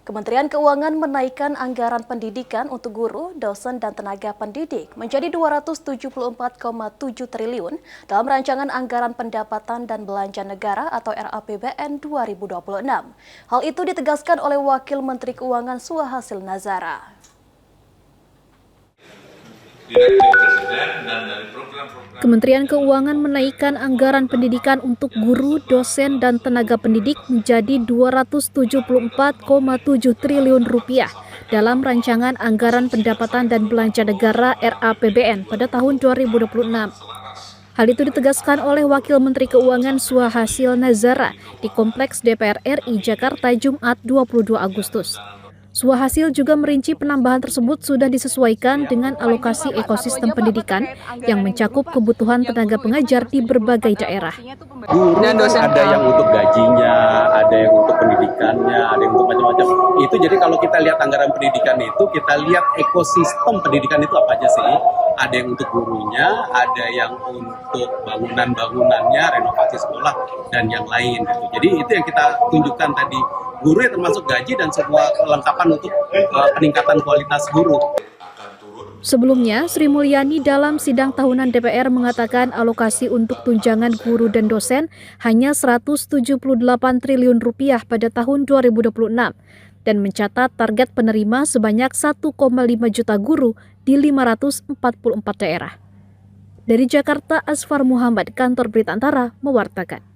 Kementerian Keuangan menaikkan anggaran pendidikan untuk guru, dosen, dan tenaga pendidik menjadi 274,7 triliun dalam rancangan anggaran pendapatan dan belanja negara atau RAPBN 2026. Hal itu ditegaskan oleh Wakil Menteri Keuangan Suhasil Nazara. Kementerian Keuangan menaikkan anggaran pendidikan untuk guru, dosen, dan tenaga pendidik menjadi 274,7 triliun rupiah dalam rancangan anggaran pendapatan dan belanja negara RAPBN pada tahun 2026. Hal itu ditegaskan oleh Wakil Menteri Keuangan Suhasil Nazara di Kompleks DPR RI Jakarta Jumat 22 Agustus. Suhasil juga merinci penambahan tersebut sudah disesuaikan dengan alokasi ekosistem pendidikan yang mencakup kebutuhan tenaga pengajar di berbagai daerah. Guru ada yang untuk gajinya, ada yang untuk pendidikannya, ada yang untuk macam-macam. Itu jadi kalau kita lihat anggaran pendidikan itu, kita lihat ekosistem pendidikan itu apa aja sih. Ada yang untuk gurunya, ada yang untuk bangunan-bangunannya, renovasi sekolah, dan yang lain. Gitu. Jadi itu yang kita tunjukkan tadi. Guru yang termasuk gaji dan semua kelengkapan untuk peningkatan kualitas guru. Sebelumnya, Sri Mulyani dalam sidang tahunan DPR mengatakan alokasi untuk tunjangan guru dan dosen hanya 178 triliun rupiah pada tahun 2026 dan mencatat target penerima sebanyak 1,5 juta guru di 544 daerah. Dari Jakarta, Asfar Muhammad, Kantor Berita Antara, mewartakan.